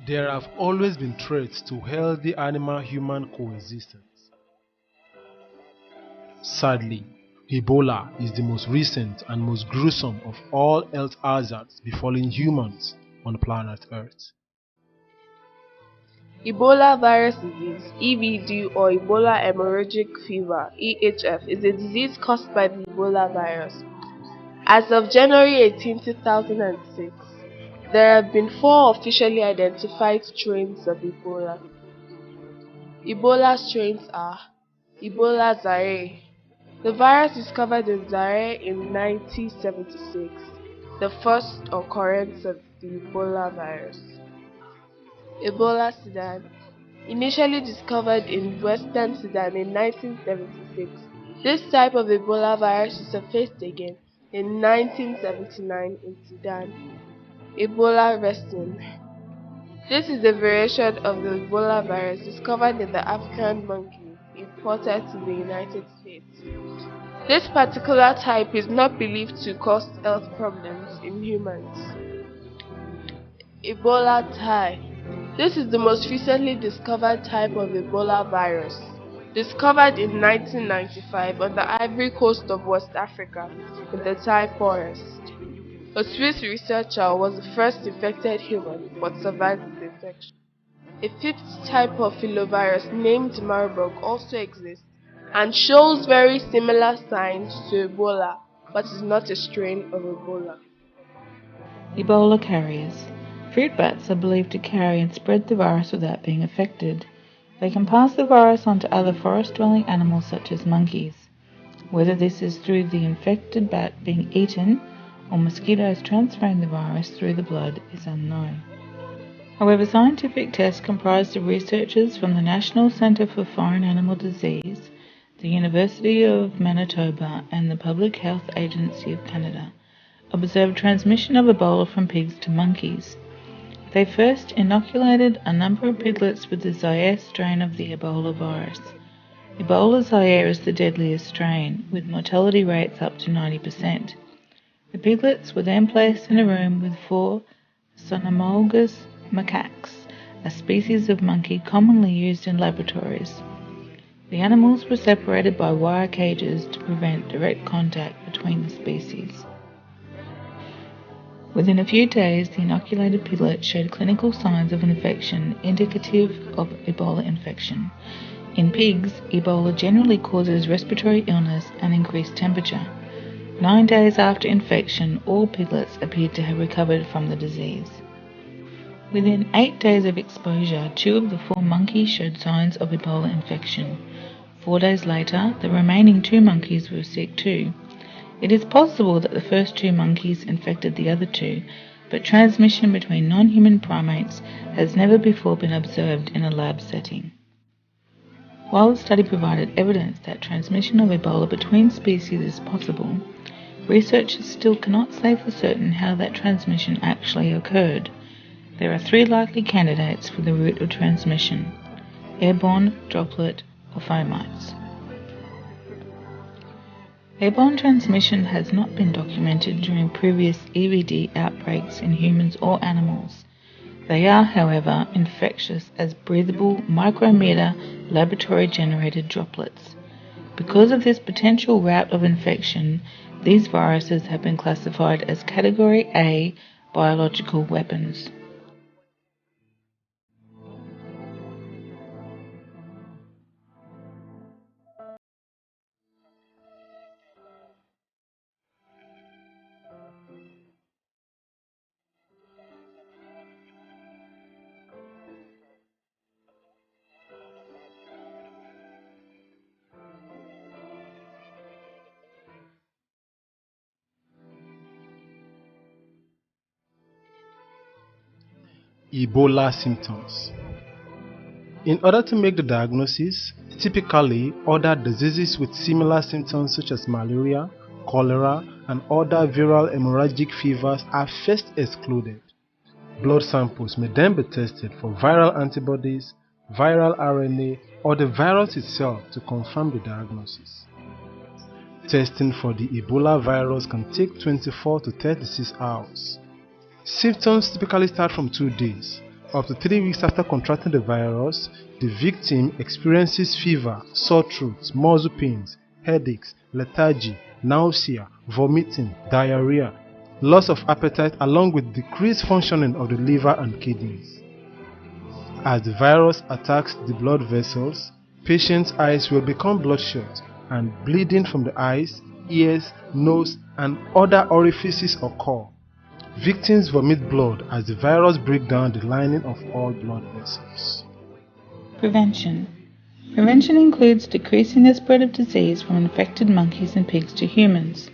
There have always been threats to healthy animal-human coexistence. Sadly, Ebola is the most recent and most gruesome of all health hazards befalling humans on planet Earth. Ebola virus disease (EBD) or Ebola hemorrhagic fever (EHF) is a disease caused by the Ebola virus. As of January 18, 2006, there have been 4 officially identified strains of Ebola. Ebola strains are Ebola Zaire. The virus discovered in Zaire in 1976, the first occurrence of the Ebola virus. Ebola Sudan. Initially discovered in western Sudan in 1976, this type of Ebola virus surfaced again in 1979 in Sudan. Ebola restin. This is a variation of the Ebola virus discovered in the African monkey imported to the United States. This particular type is not believed to cause health problems in humans. Ebola Thai. This is the most recently discovered type of Ebola virus, discovered in 1995 on the Ivory Coast of West Africa in the Thai forest. A Swiss researcher was the first infected human but survived the infection. A fifth type of filovirus named Marburg also exists and shows very similar signs to Ebola but is not a strain of Ebola. Ebola carriers. Fruit bats are believed to carry and spread the virus without being affected. They can pass the virus on to other forest-dwelling animals such as monkeys. Whether this is through the infected bat being eaten or mosquitoes transferring the virus through the blood is unknown. However, scientific tests comprised of researchers from the National Centre for Foreign Animal Disease, the University of Manitoba and the Public Health Agency of Canada observed transmission of Ebola from pigs to monkeys. They first inoculated a number of piglets with the Zaire strain of the Ebola virus. Ebola Zaire is the deadliest strain, with mortality rates up to 90%. The piglets were then placed in a room with 4 cynomolgus macaques, a species of monkey commonly used in laboratories. The animals were separated by wire cages to prevent direct contact between the species. Within a few days, the inoculated piglet showed clinical signs of infection indicative of Ebola infection. In pigs, Ebola generally causes respiratory illness and increased temperature. 9 days after infection, all piglets appeared to have recovered from the disease. Within 8 days of exposure, 2 of the 4 monkeys showed signs of Ebola infection. 4 days later, the remaining 2 monkeys were sick too. It is possible that the first 2 monkeys infected the other 2, but transmission between non-human primates has never before been observed in a lab setting. While the study provided evidence that transmission of Ebola between species is possible, researchers still cannot say for certain how that transmission actually occurred. There are 3 likely candidates for the route of transmission: airborne, droplet, or fomites. Airborne transmission has not been documented during previous EBD outbreaks in humans or animals. They are, however, infectious as breathable micrometer laboratory-generated droplets. Because of this potential route of infection, these viruses have been classified as Category A biological weapons. Ebola symptoms. In order to make the diagnosis, typically other diseases with similar symptoms such as malaria, cholera, and other viral hemorrhagic fevers are first excluded. Blood samples may then be tested for viral antibodies, viral RNA, or the virus itself to confirm the diagnosis. Testing for the Ebola virus can take 24 to 36 hours. Symptoms typically start from 2 days, Up to 3 weeks after contracting the virus, the victim experiences fever, sore throat, muscle pains, headaches, lethargy, nausea, vomiting, diarrhea, loss of appetite, along with decreased functioning of the liver and kidneys. As the virus attacks the blood vessels, patient's eyes will become bloodshot and bleeding from the eyes, ears, nose, and other orifices occur. Victims vomit blood as the virus breaks down the lining of all blood vessels. Prevention. Prevention includes decreasing the spread of disease from infected monkeys and pigs to humans.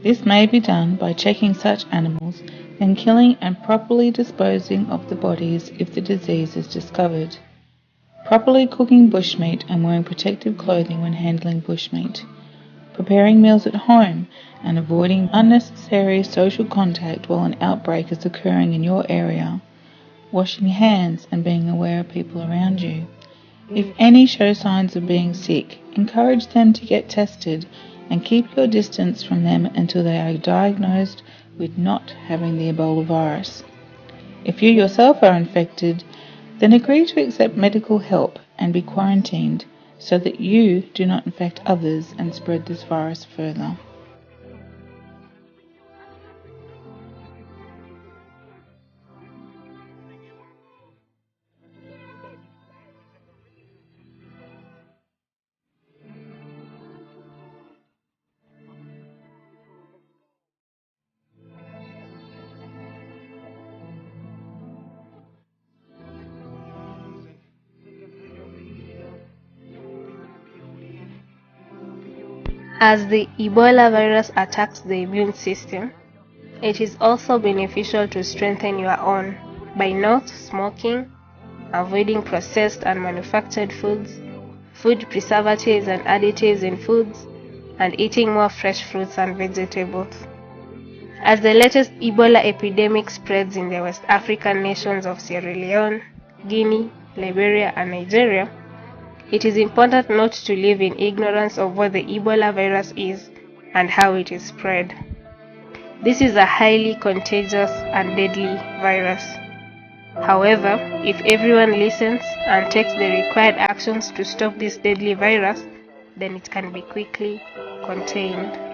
This may be done by checking such animals, then killing and properly disposing of the bodies if the disease is discovered. Properly cooking bushmeat and wearing protective clothing when handling bushmeat. Preparing meals at home and avoiding unnecessary social contact while an outbreak is occurring in your area. Washing hands and being aware of people around you. If any show signs of being sick, encourage them to get tested and keep your distance from them until they are diagnosed with not having the Ebola virus. If you yourself are infected, then agree to accept medical help and be quarantined so that you do not infect others and spread this virus further. As the Ebola virus attacks the immune system, it is also beneficial to strengthen your own by not smoking, avoiding processed and manufactured foods, food preservatives and additives in foods, and eating more fresh fruits and vegetables. As the latest Ebola epidemic spreads in the West African nations of Sierra Leone, Guinea, Liberia, and Nigeria, it is important not to live in ignorance of what the Ebola virus is and how it is spread. This is a highly contagious and deadly virus. However, if everyone listens and takes the required actions to stop this deadly virus, then it can be quickly contained.